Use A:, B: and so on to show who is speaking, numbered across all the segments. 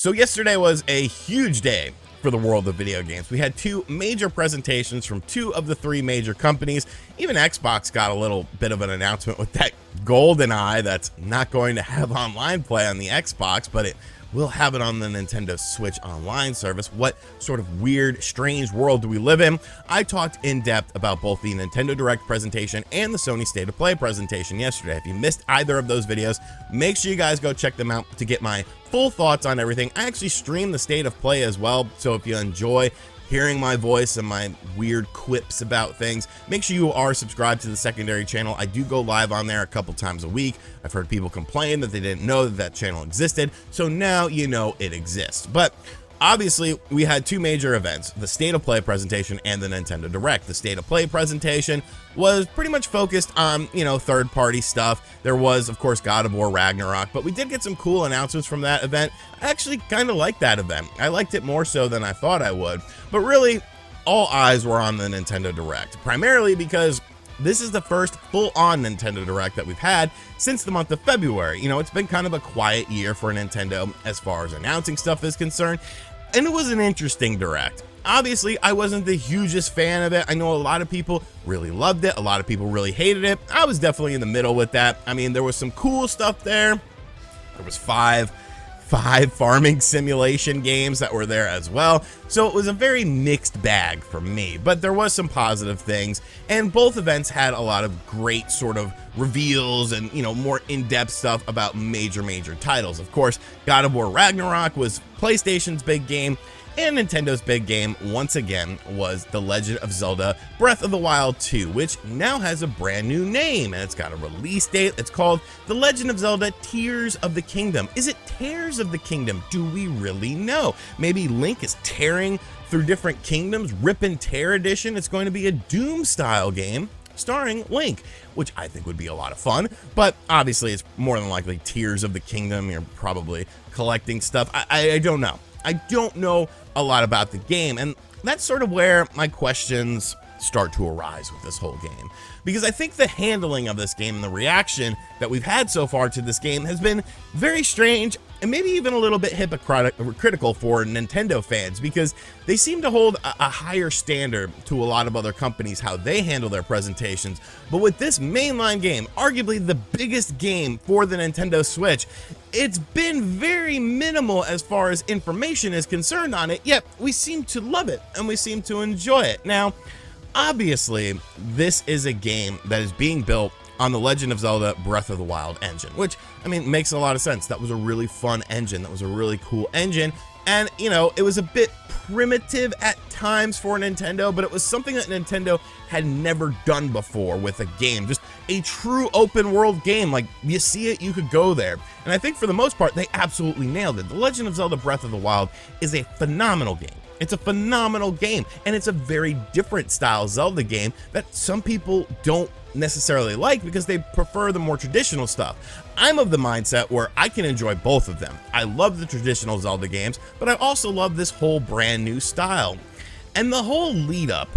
A: So yesterday was a huge day for the world of video games. We had two major presentations from two of the three major companies. Even Xbox got a little bit of an announcement with that golden eye that's not going to have online play on the Xbox, but it will have it on the Nintendo Switch Online service. What sort of weird, strange world do we live in? I talked in depth about both the Nintendo Direct presentation and the Sony State of Play presentation yesterday. If you missed either of those videos, make sure you guys go check them out to get my full thoughts on everything. I actually stream the State of Play as well, so if you enjoy hearing my voice and my weird quips about things, make sure you are subscribed to the secondary channel. I do go live on there a couple times a week. I've heard people complain that they didn't know that that channel existed, so now you know it exists. But obviously, we had two major events, the State of Play presentation and the Nintendo Direct. The State of Play presentation was pretty much focused on, third-party stuff. There was, of course, God of War Ragnarok, but we did get some cool announcements from that event. I actually kind of liked that event. I liked it more so than I thought I would. But really, all eyes were on the Nintendo Direct, primarily because this is the first full-on Nintendo Direct that we've had since the month of February. It's been kind of a quiet year for Nintendo as far as announcing stuff is concerned, and it was an interesting Direct. Obviously, I wasn't the hugest fan of it. I know a lot of people really loved it. A lot of people really hated it. I was definitely in the middle with that. I mean, there was some cool stuff there. There was five farming simulation games that were there as well. So it was a very mixed bag for me, but there was some positive things, and both events had a lot of great sort of reveals and, more in-depth stuff about major titles. Of course, God of War Ragnarok was PlayStation's big game, and Nintendo's big game, once again, was The Legend of Zelda Breath of the Wild 2, which now has a brand new name, and it's got a release date. It's called The Legend of Zelda Tears of the Kingdom. Is it Tears of the Kingdom? Do we really know? Maybe Link is tearing through different kingdoms, Rip and Tear edition. It's going to be a Doom-style game starring Link, which I think would be a lot of fun, but obviously it's more than likely Tears of the Kingdom. You're probably collecting stuff. I don't know. I don't know a lot about the game, and that's sort of where my questions start to arise with this whole game, because I think the handling of this game and the reaction that we've had so far to this game has been very strange and maybe even a little bit hypocritical for Nintendo fans, because they seem to hold a higher standard to a lot of other companies how they handle their presentations. But with this mainline game, arguably the biggest game for the Nintendo Switch, it's been very minimal as far as information is concerned on it, yet we seem to love it and we seem to enjoy it. Now, obviously, this is a game that is being built on the Legend of Zelda Breath of the Wild engine, which, makes a lot of sense. That was a really fun engine. That was a really cool engine. And, it was a bit primitive at times for Nintendo, but it was something that Nintendo had never done before with a game. Just a true open world game. Like, you see it, you could go there. And I think for the most part, they absolutely nailed it. The Legend of Zelda Breath of the Wild is a phenomenal game. It's a phenomenal game, and it's a very different style Zelda game that some people don't necessarily like because they prefer the more traditional stuff. I'm of the mindset where I can enjoy both of them. I love the traditional Zelda games, but I also love this whole brand new style. And the whole lead up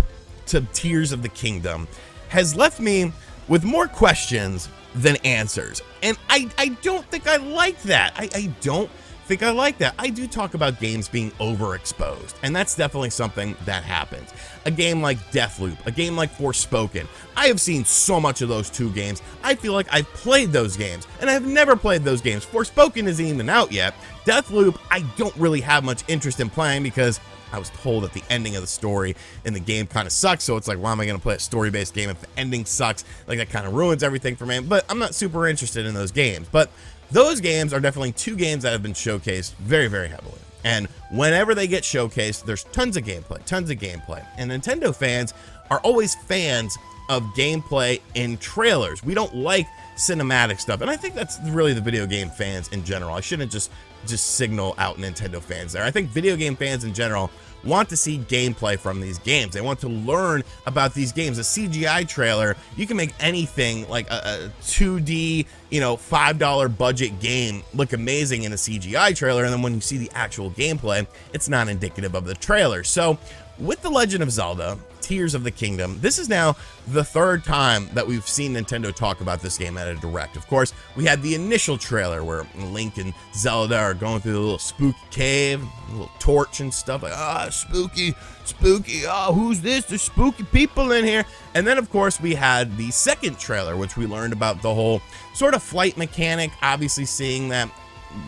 A: to Tears of the Kingdom has left me with more questions than answers. And I don't think I like that. I don't think I like that. I do talk about games being overexposed, and that's definitely something that happens. A game like Deathloop, a game like Forspoken, I have seen so much of those two games. I feel like I've played those games, and I've never played those games. Forspoken isn't even out yet. Deathloop, I don't really have much interest in playing because I was told that the ending of the story in the game kind of sucks, so it's like, why am I going to play a story-based game if the ending sucks? Like, that kind of ruins everything for me, but I'm not super interested in those games. But those games are definitely two games that have been showcased very, very heavily. And whenever they get showcased, there's tons of gameplay. And Nintendo fans are always fans of gameplay in trailers. We don't like cinematic stuff. And I think that's really the video game fans in general. I shouldn't just signal out Nintendo fans there. I think video game fans in general want to see gameplay from these games. They want to learn about these games. A CGI trailer, you can make anything like a 2D, $5 budget game look amazing in a CGI trailer, and then when you see the actual gameplay, it's not indicative of the trailer. So with The Legend of Zelda Tears of the Kingdom, this is now the third time that we've seen Nintendo talk about this game at a direct. Of course, we had the initial trailer where Link and Zelda are going through the little spooky cave, a little torch and stuff, like, spooky, who's this? There's spooky people in here. And then, of course, we had the second trailer, which we learned about the whole sort of flight mechanic, obviously seeing that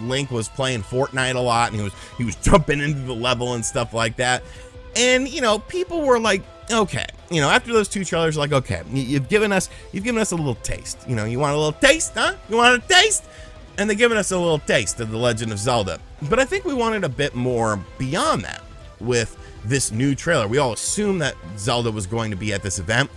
A: Link was playing Fortnite a lot, and he was jumping into the level and stuff like that. And, you know, people were like, okay, you know, after those two trailers, like, okay, you've given us a little taste. You know, you want a little taste, huh? You want a taste? And they're giving us a little taste of The Legend of Zelda. But I think we wanted a bit more beyond that with this new trailer. We all assumed that Zelda was going to be at this event.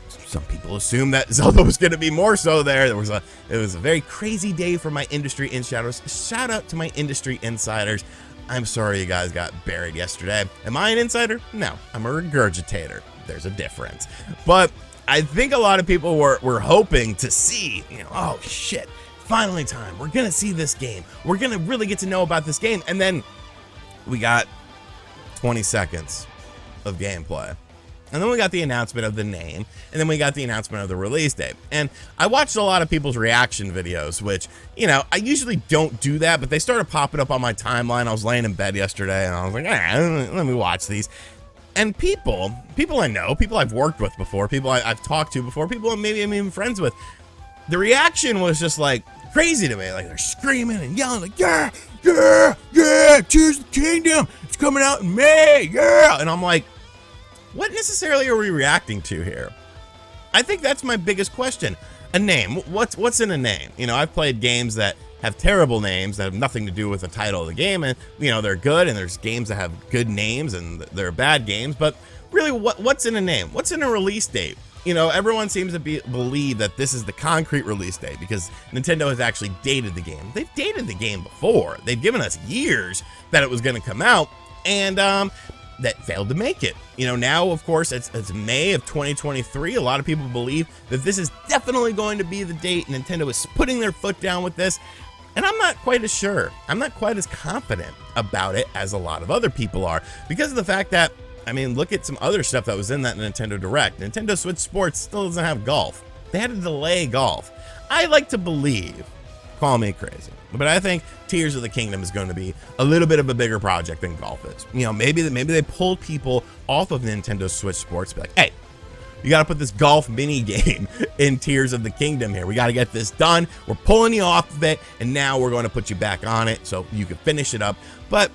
A: Some people assumed that Zelda was going to be more so there. It was a very crazy day for my industry insiders. Shout out to my industry insiders. I'm sorry you guys got buried yesterday. Am I an insider? No, I'm a regurgitator. There's a difference. But I think a lot of people were hoping to see, you know, oh shit, finally time. We're going to see this game. We're going to really get to know about this game. And then we got 20 seconds of gameplay. And then we got the announcement of the name, and then we got the announcement of the release date. And I watched a lot of people's reaction videos, which, you know, I usually don't do that, but they started popping up on my timeline. I was laying in bed yesterday, and I was like, let me watch these. And people I know, people I've worked with before, people I've talked to before, people maybe I'm even friends with, the reaction was just like crazy to me. Like, they're screaming and yelling, like, yeah, Tears of the Kingdom, it's coming out in May, yeah. And I'm like, what necessarily are we reacting to here? I think that's my biggest question. A name. What's in a name? You know, I've played games that have terrible names that have nothing to do with the title of the game, and, you know, they're good, and there's games that have good names and they're bad games, but really, what's in a name? What's in a release date? You know, everyone seems to believe that this is the concrete release date because Nintendo has actually dated the game. They've dated the game before. They've given us years that it was going to come out, and that failed to make it. You know, now, of course, it's May of 2023. A lot of people believe that this is definitely going to be the date. Nintendo is putting their foot down with this, and I'm not quite as sure. I'm not quite as confident about it as a lot of other people are, because of the fact that, I mean, look at some other stuff that was in that Nintendo Direct. Nintendo Switch Sports still doesn't have golf. They had to delay golf. I like to believe, call me crazy, but I think Tears of the Kingdom is going to be a little bit of a bigger project than golf is. You know, maybe they pulled people off of Nintendo Switch Sports, be like, hey, you got to put this golf mini game in Tears of the Kingdom here. We got to get this done. We're pulling you off of it, and now we're going to put you back on it so you can finish it up. But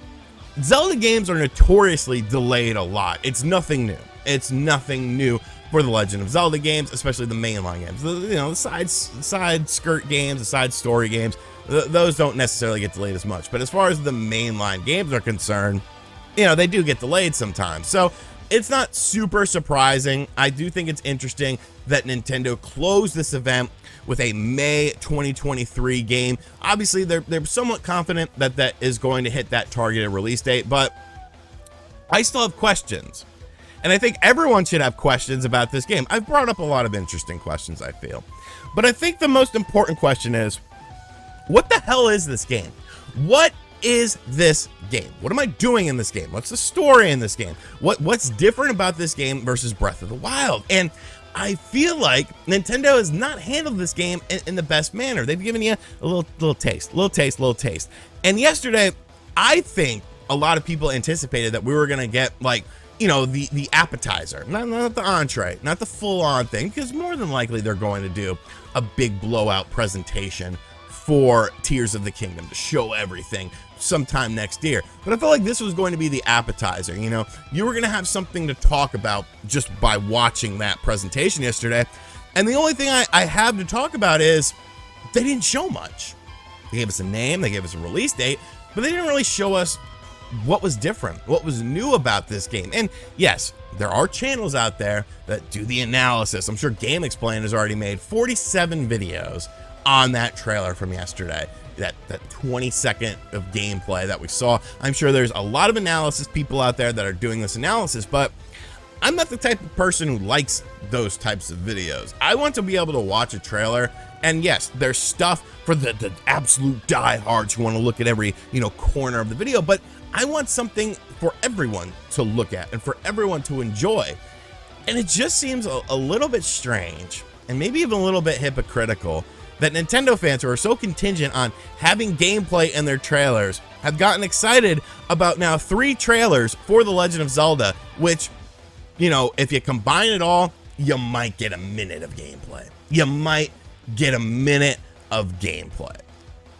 A: Zelda games are notoriously delayed a lot. It's nothing new. It's nothing new for the Legend of Zelda games, especially the mainline games. The side skirt games, the side story games, those don't necessarily get delayed as much. But as far as the mainline games are concerned, you know, they do get delayed sometimes. So it's not super surprising. I do think it's interesting that Nintendo closed this event with a May 2023 game. Obviously, they're somewhat confident that that is going to hit that targeted release date, but I still have questions. And I think everyone should have questions about this game. I've brought up a lot of interesting questions, I feel. But I think the most important question is, what the hell is this game? What is this game? What am I doing in this game? What's the story in this game? What's different about this game versus Breath of the Wild? And I feel like Nintendo has not handled this game in the best manner. They've given you a little taste. And yesterday, I think a lot of people anticipated that we were going to get, like, you know, the appetizer, not the entree, not the full-on thing, because more than likely they're going to do a big blowout presentation for Tears of the Kingdom to show everything sometime next year. But I felt like this was going to be the appetizer. You know, you were going to have something to talk about just by watching that presentation yesterday. And the only thing I have to talk about is they didn't show much. They gave us a name, they gave us a release date, but they didn't really show us what was different, what was new about this game. And yes, there are channels out there that do the analysis. I'm sure Game Explain has already made 47 videos on that trailer from yesterday, that 20-second of gameplay that we saw. I'm sure there's a lot of analysis people out there that are doing this analysis, but I'm not the type of person who likes those types of videos. I want to be able to watch a trailer, and yes, there's stuff for the absolute diehards who want to look at every, you know, corner of the video, but I want something for everyone to look at and for everyone to enjoy. And it just seems a little bit strange and maybe even a little bit hypocritical that Nintendo fans who are so contingent on having gameplay in their trailers have gotten excited about now 3 trailers for The Legend of Zelda, which, you know, if you combine it all, you might get a minute of gameplay. You might get a minute of gameplay.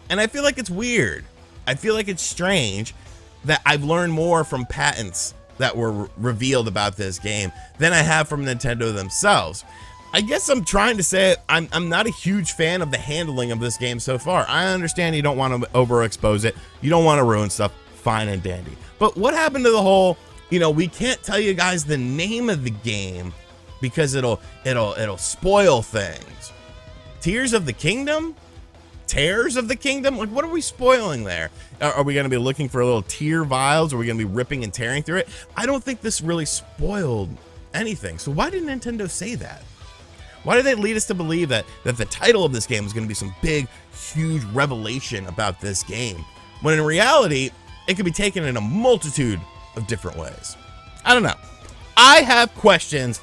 A: And I feel like it's weird. I feel like it's strange that I've learned more from patents that were revealed about this game than I have from Nintendo themselves. I guess I'm trying to say I'm not a huge fan of the handling of this game so far. I understand you don't want to overexpose it. You don't want to ruin stuff. Fine and dandy. But what happened to the whole, you know, we can't tell you guys the name of the game because it'll spoil things. Tears of the Kingdom? Tears of the Kingdom? Like, what are we spoiling there? Are we going to be looking for little tear vials? Are we going to be ripping and tearing through it? I don't think this really spoiled anything. So why did Nintendo say that? Why did they lead us to believe that the title of this game was going to be some big, huge revelation about this game, when in reality, it could be taken in a multitude of different ways? I don't know. I have questions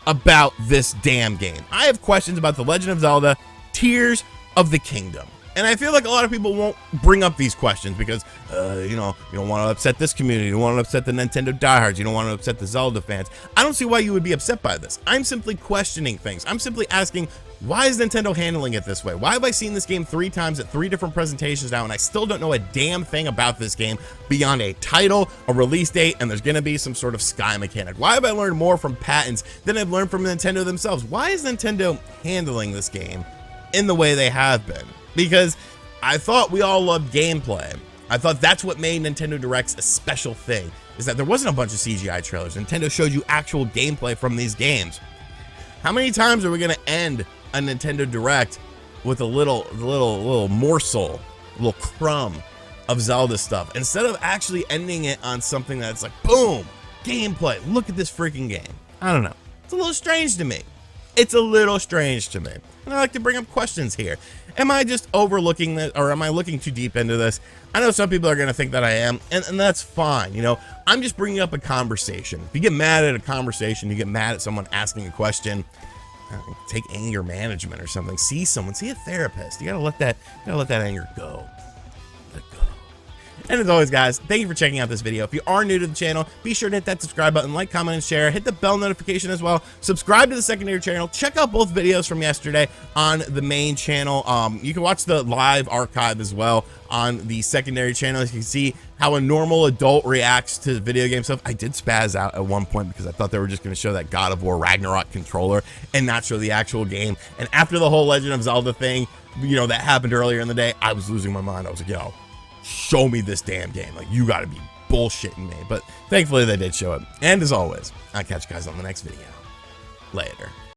A: about this damn game. I have questions about The Legend of Zelda Tears of the Kingdom. And I feel like a lot of people won't bring up these questions because, you know, you don't want to upset this community. You don't want to upset the Nintendo diehards. You don't want to upset the Zelda fans. I don't see why you would be upset by this. I'm simply questioning things. I'm simply asking, why is Nintendo handling it this way? Why have I seen this game 3 times at 3 different presentations now, and I still don't know a damn thing about this game beyond a title, a release date, and there's going to be some sort of sky mechanic? Why have I learned more from patents than I've learned from Nintendo themselves? Why is Nintendo handling this game in the way they have been? Because I thought we all loved gameplay. I thought that's what made Nintendo Directs a special thing, is that there wasn't a bunch of CGI trailers. Nintendo showed you actual gameplay from these games. How many times are we going to end a Nintendo Direct with a little morsel, a little crumb of Zelda stuff, instead of actually ending it on something that's like, boom, gameplay, look at this freaking game? I don't know. It's a little strange to me. It's a little strange to me. And I like to bring up questions here. Am I just overlooking this, or am I looking too deep into this? I know some people are going to think that I am, and that's fine. You know, I'm just bringing up a conversation. If you get mad at a conversation, you get mad at someone asking a question, take anger management or something. See someone, see a therapist. You gotta let that anger go. Let it go. And as always, guys, thank you for checking out this video. If you are new to the channel, be sure to hit that subscribe button, like, comment, and share. Hit the bell notification as well. Subscribe to the secondary channel. Check out both videos from yesterday on the main channel. You can watch the live archive as well on the secondary channel. You can see how a normal adult reacts to video game stuff. I did spaz out at one point because I thought they were just going to show that God of War Ragnarok controller and not show the actual game. And after the whole Legend of Zelda thing, you know, that happened earlier in the day, I was losing my mind. I was like, yo, show me this damn game. Like, you got to be bullshitting me. But thankfully they did show it. And as always, I'll catch you guys on the next video. Later.